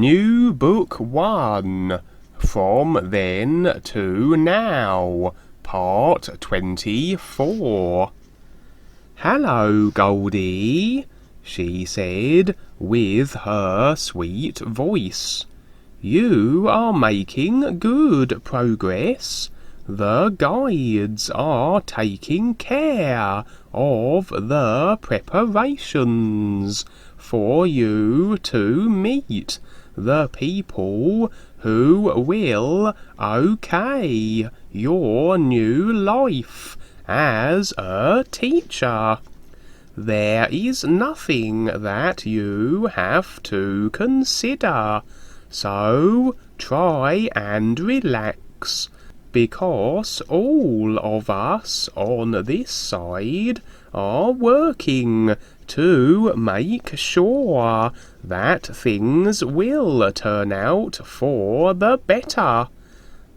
Nubook 1, From Then to Now, Part 24. "Hello, Goldie," she said, with her sweet voice. "You are making good progress. The guides are taking care of the preparations for you to meet the people who will okay your new life as a teacher. There is nothing that you have to consider, so try and relax, because all of us on this side are working to make sure that things will turn out for the better.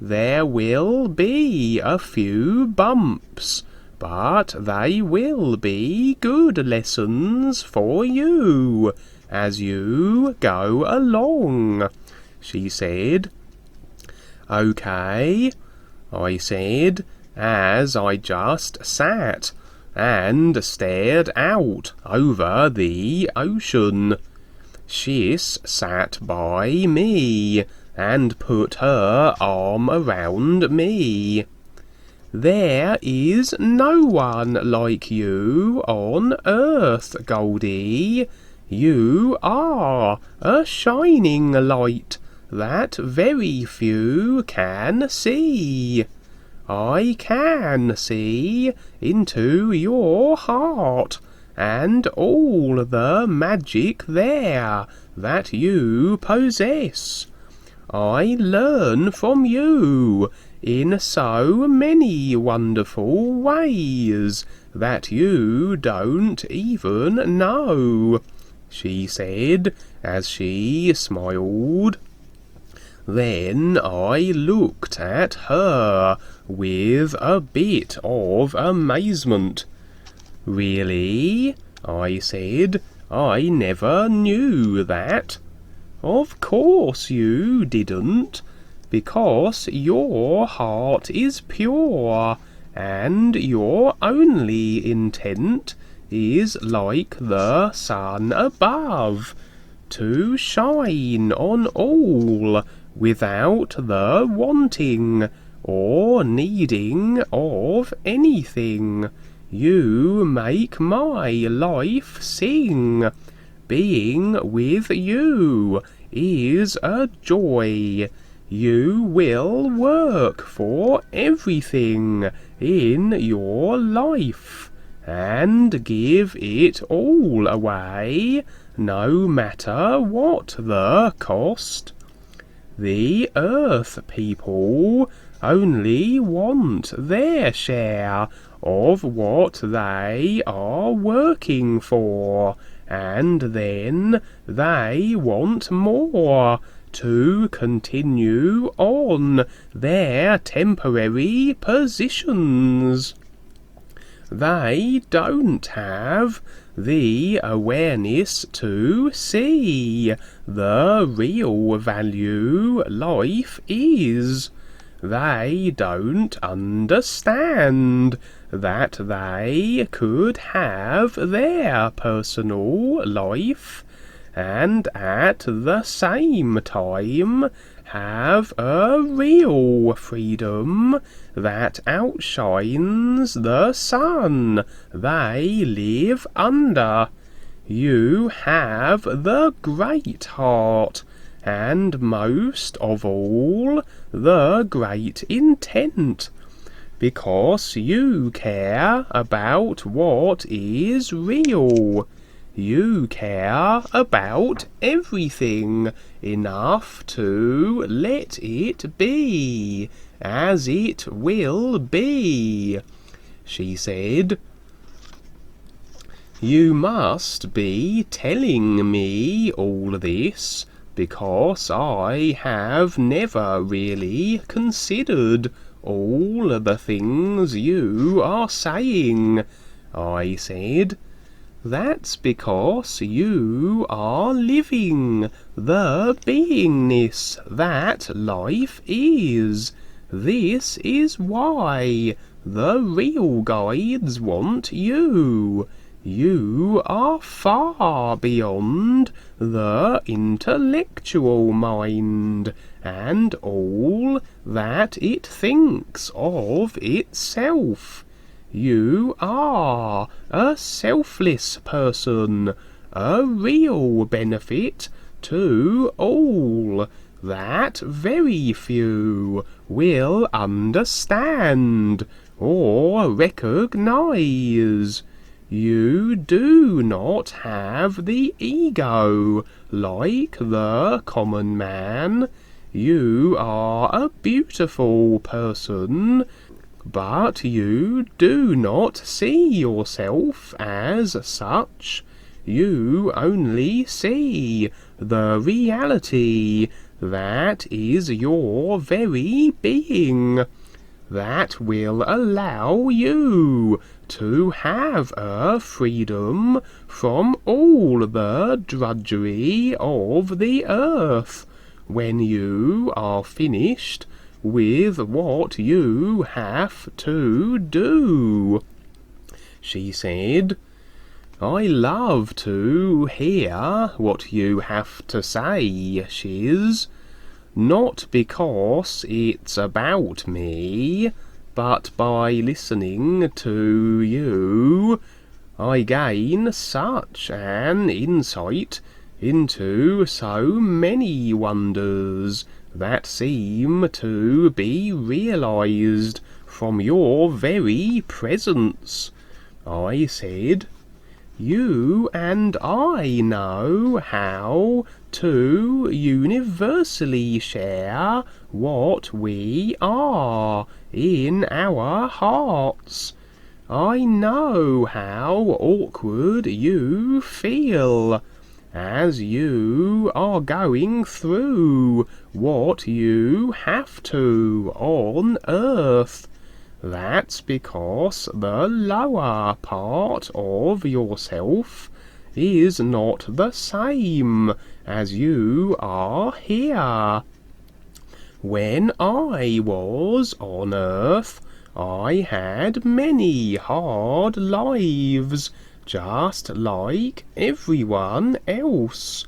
There will be a few bumps, but they will be good lessons for you as you go along," she said. "Okay," I said, as I just sat and stared out over the ocean. Shis sat by me and put her arm around me. "There is no one like you on earth, Goldie. You are a shining light that very few can see. I can see into your heart and all the magic there that you possess. I learn from you in so many wonderful ways that you don't even know," she said as she smiled. Then I looked at her with a bit of amazement. "Really?" I said. "I never knew that." "Of course you didn't, because your heart is pure, and your only intent is like the sun above, to shine on all without the wanting or needing of anything. You make my life sing. Being with you is a joy. You will work for everything in your life and give it all away, no matter what the cost. The earth people only want their share of what they are working for, and then they want more to continue on their temporary positions. They don't have the awareness to see the real value life is. They don't understand that they could have their personal life and at the same time have a real freedom that outshines the sun they live under. You have the great heart, and most of all, the great intent, because you care about what is real. You care about everything enough to let it be as it will be," she said. "You must be telling me all this, because I have never really considered all the things you are saying," I said. That's because you are living the beingness that life is. This is why the real guides want you. You are far beyond the intellectual mind and all that it thinks of itself. You are a selfless person, a real benefit to all that very few will understand or recognize. You do not have the ego like the common man. You are a beautiful person, but you do not see yourself as such. You only see the reality that is your very being, that will allow you to have a freedom from all the drudgery of the earth when you are finished with what you have to do. She said, I love to hear what you have to say, Shiz. Not because it's about me, but by listening to you, I gain such an insight into so many wonders that seem to be realized from your very presence. I said, you and I know how to universally share what we are in our hearts. I know how awkward you feel as you are going through what you have to on earth. That's because the lower part of yourself is not the same as you are here. When I was on earth, I had many hard lives, just like everyone else.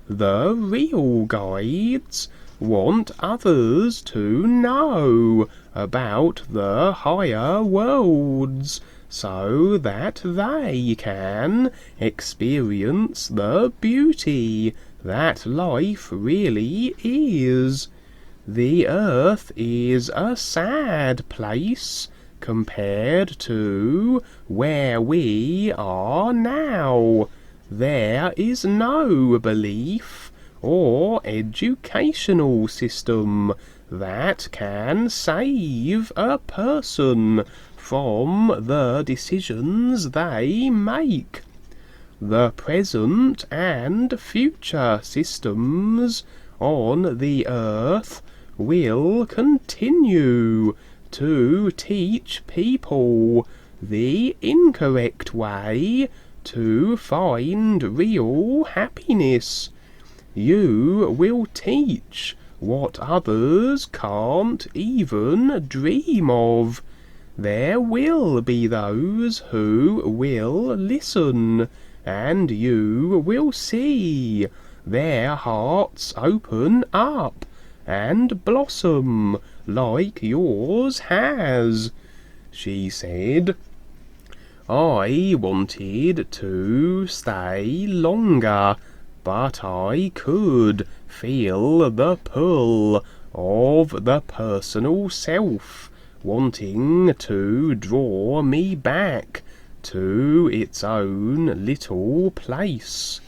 The real guides want others to know about the higher worlds, so that they can experience the beauty that life really is. The earth is a sad place compared to where we are now. There is no belief or educational system that can save a person from the decisions they make. The present and future systems on the earth will continue to teach people the incorrect way to find real happiness. You will teach what others can't even dream of. There will be those who will listen, and you will see their hearts open up and blossom like yours has. She said, I wanted to stay longer, but I could feel the pull of the personal self wanting to draw me back to its own little place.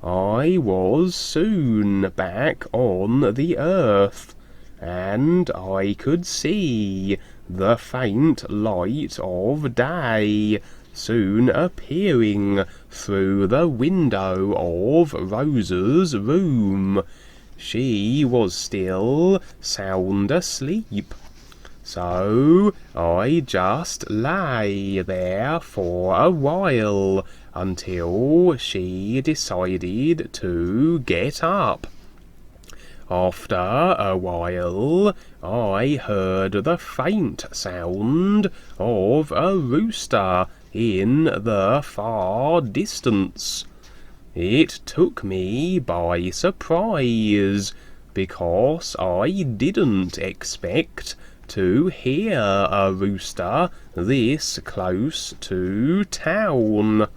I was soon back on the earth, and I could see the faint light of day soon appearing through the window of Rosa's room. She was still sound asleep. So I just lay there for a while until she decided to get up. After a while, I heard the faint sound of a rooster in the far distance. It took me by surprise, because I didn't expect to hear a rooster this close to town.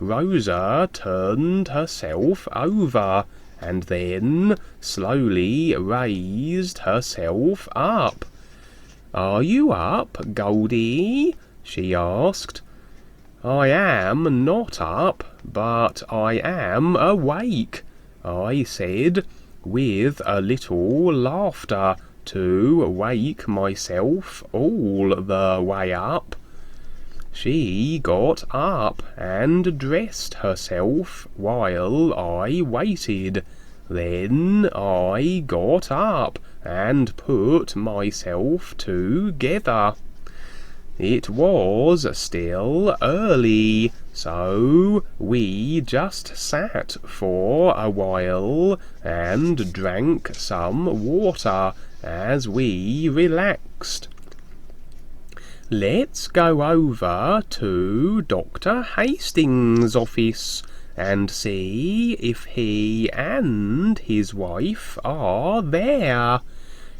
Rosa turned herself over and then slowly raised herself up. "Are you up, Goldie?" she asked. "I am not up, but I am awake," I said, with a little laughter to wake myself all the way up. She got up and dressed herself while I waited. Then I got up and put myself together. It was still early, so we just sat for a while and drank some water as we relaxed. "Let's go over to Dr. Hastings' office and see if he and his wife are there.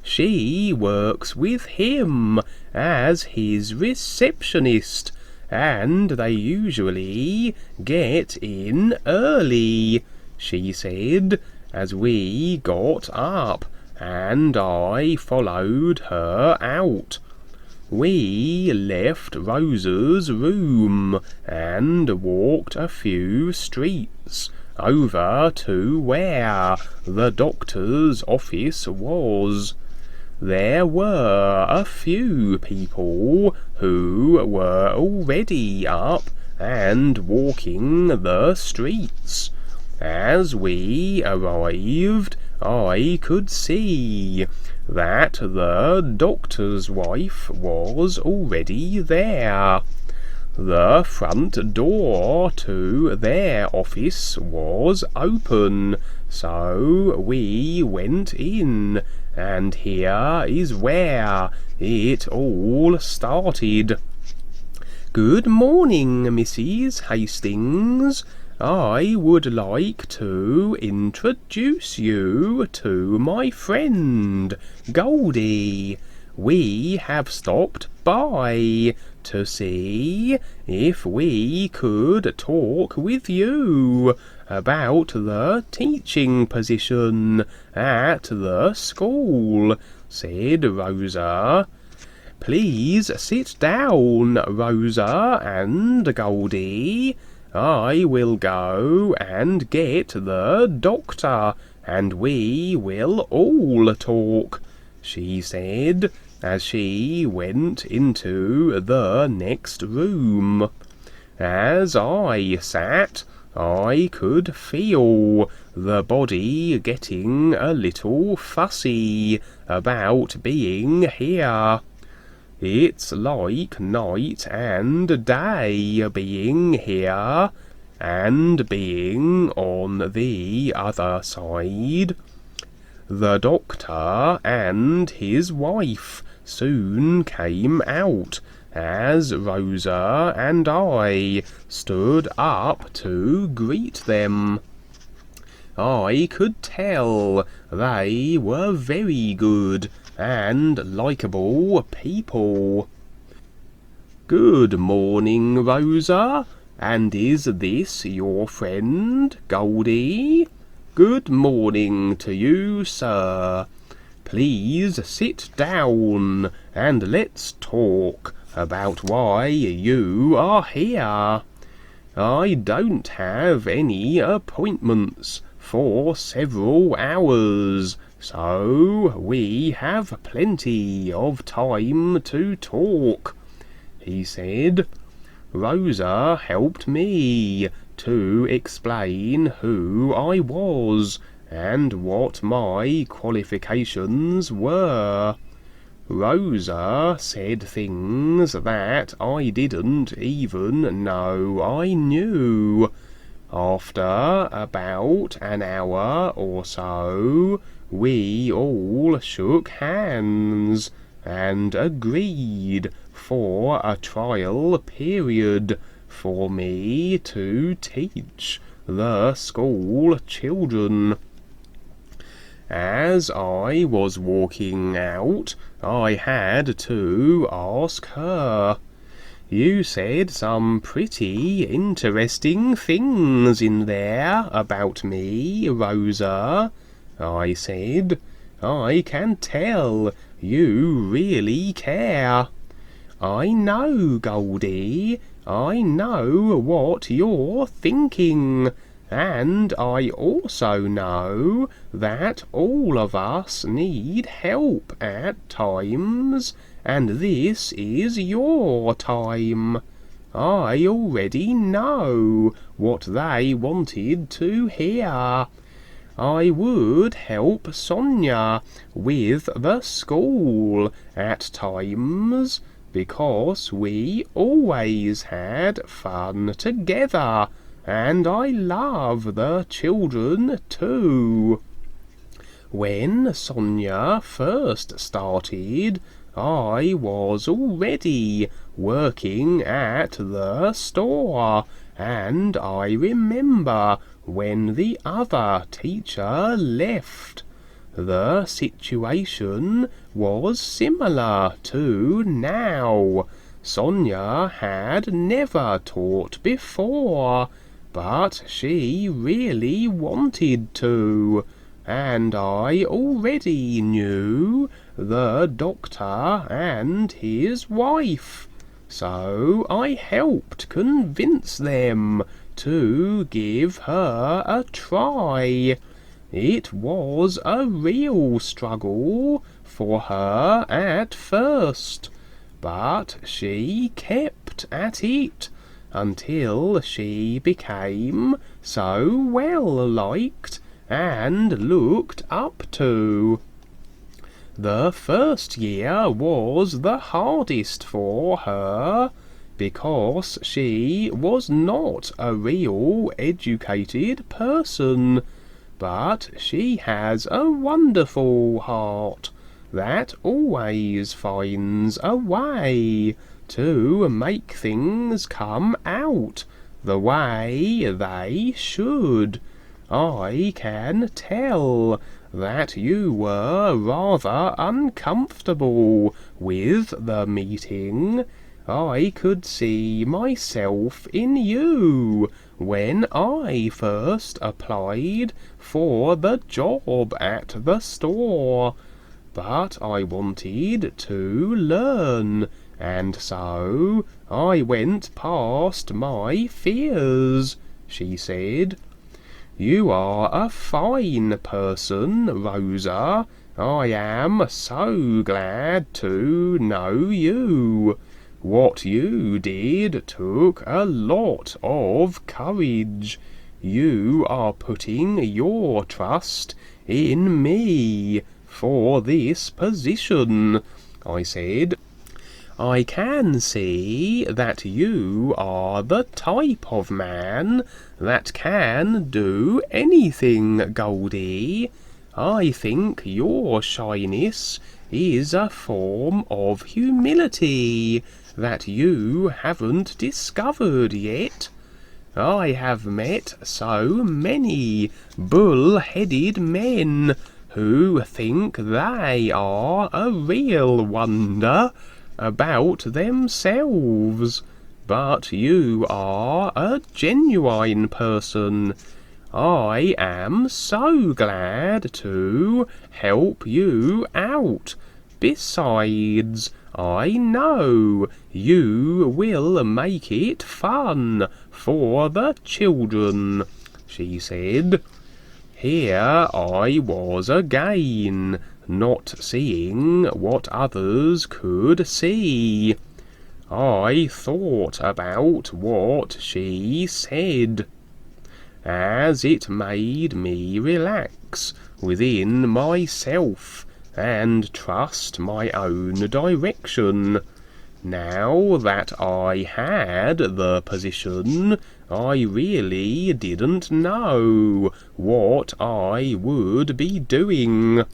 She works with him as his receptionist, and they usually get in early," she said, as we got up and I followed her out. We left Rosa's room and walked a few streets over to where the doctor's office was. There were a few people who were already up and walking the streets. As we arrived, I could see that the doctor's wife was already there. The front door to their office was open, so we went in, and here is where it all started. "Good morning, Mrs. Hastings. I would like to introduce you to my friend, Goldie. We have stopped by to see if we could talk with you about the teaching position at the school," said Rosa. "Please sit down, Rosa and Goldie. I will go and get the doctor, and we will all talk," she said, as she went into the next room. As I sat, I could feel the body getting a little fussy about being here. It's like night and day being here, and being on the other side. The doctor and his wife soon came out, as Rosa and I stood up to greet them. I could tell they were very good and likeable people. "Good morning, Rosa, and is this your friend, Goldie?" "Good morning to you, sir. Please sit down and let's talk about why you are here. I don't have any appointments for several hours, so we have plenty of time to talk," he said. Rosa helped me to explain who I was and what my qualifications were. Rosa said things that I didn't even know I knew. After about an hour or so, we all shook hands and agreed for a trial period for me to teach the school children. As I was walking out, I had to ask her, "You said some pretty interesting things in there about me, Rosa," I said. "I can tell you really care." "I know, Goldie, I know what you're thinking. And I also know that all of us need help at times, and this is your time. I already know what they wanted to hear. I would help Sonia with the school at times, because we always had fun together, and I love the children too. When Sonia first started, I was already working at the store, and I remember when the other teacher left. The situation was similar to now. Sonia had never taught before, but she really wanted to, and I already knew the doctor and his wife, so I helped convince them to give her a try. It was a real struggle for her at first, but she kept at it until she became so well liked and looked up to. The first year was the hardest for her, because she was not a real educated person, but she has a wonderful heart that always finds a way to make things come out the way they should. I can tell that you were rather uncomfortable with the meeting. I could see myself in you when I first applied for the job at the store, but I wanted to learn, and so I went past my fears," she said. "You are a fine person, Rosa. I am so glad to know you. What you did took a lot of courage. You are putting your trust in me for this position," I said. "I can see that you are the type of man that can do anything, Goldie. I think your shyness is a form of humility that you haven't discovered yet. I have met so many bull-headed men who think they are a real wonder about themselves, but you are a genuine person. I am so glad to help you out. Besides, I know you will make it fun for the children," she said. Here I was again, not seeing what others could see. I thought about what she said, as it made me relax within myself and trust my own direction. Now that I had the position, I really didn't know what I would be doing.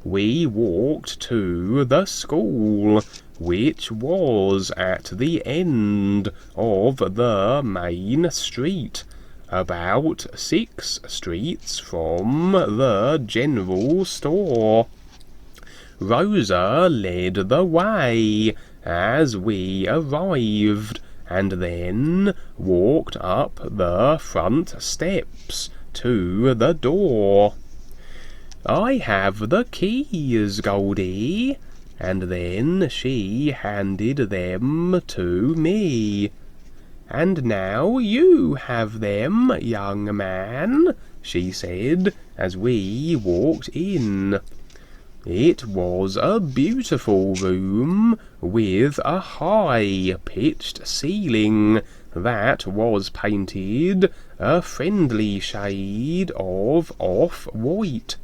We walked to the school, which was at the end of the main street, about 6 streets from the general store. Rosa led the way as we arrived, and then walked up the front steps to the door. "I have the keys, Goldie," and then she handed them to me. "And now you have them, young man," she said as we walked in. It was a beautiful room with a high-pitched ceiling that was painted a friendly shade of off-white.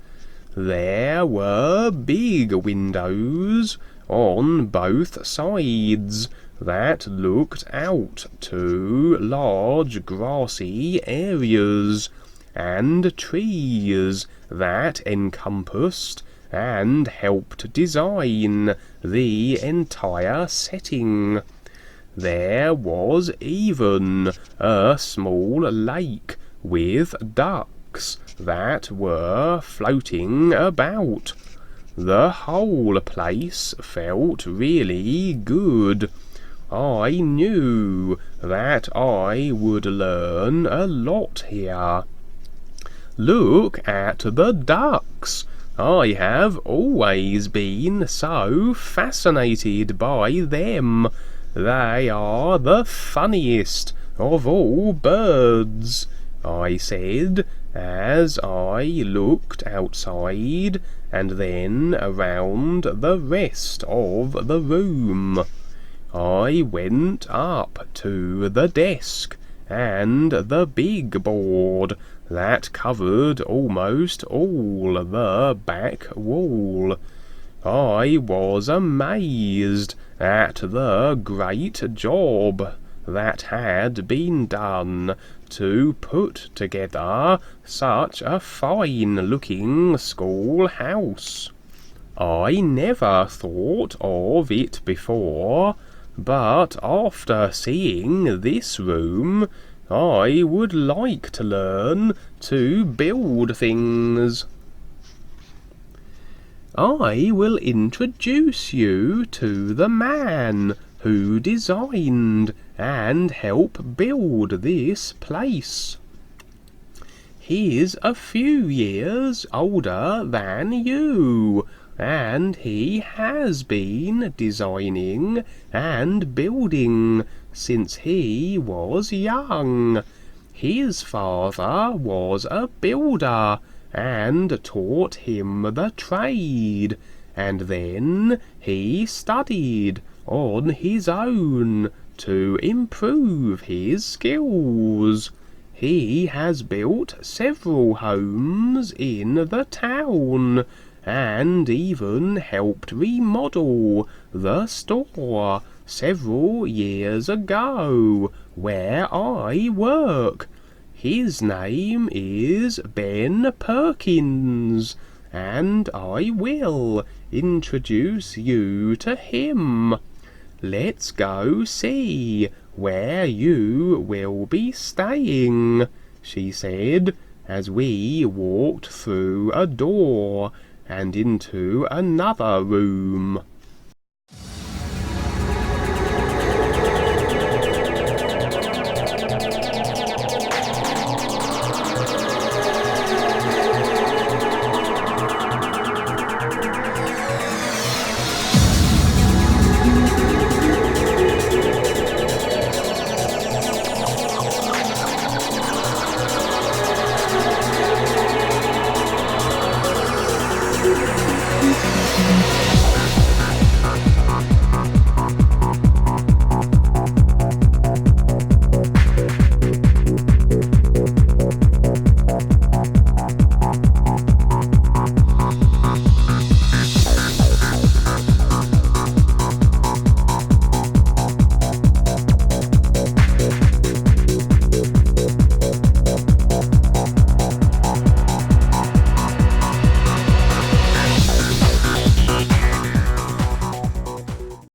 There were big windows on both sides that looked out to large grassy areas and trees that encompassed and helped design the entire setting. There was even a small lake with ducks that were floating about. The whole place felt really good. I knew that I would learn a lot here. "Look at the ducks. I have always been so fascinated by them. They are the funniest of all birds," I said as I looked outside and then around the rest of the room. I went up to the desk and the big board that covered almost all the back wall. I was amazed at the great job that had been done to put together such a fine-looking schoolhouse. I never thought of it before, but after seeing this room, I would like to learn to build things. I will introduce you to the man who designed and helped build this place. He's a few years older than you, and he has been designing and building since he was young. His father was a builder and taught him the trade, and then he studied on his own to improve his skills. He has built several homes in the town, and even helped remodel the store several years ago where I work. His name is Ben Perkins, and I will introduce you to him. Let's go see where you will be staying," she said, as we walked through a door and into another room.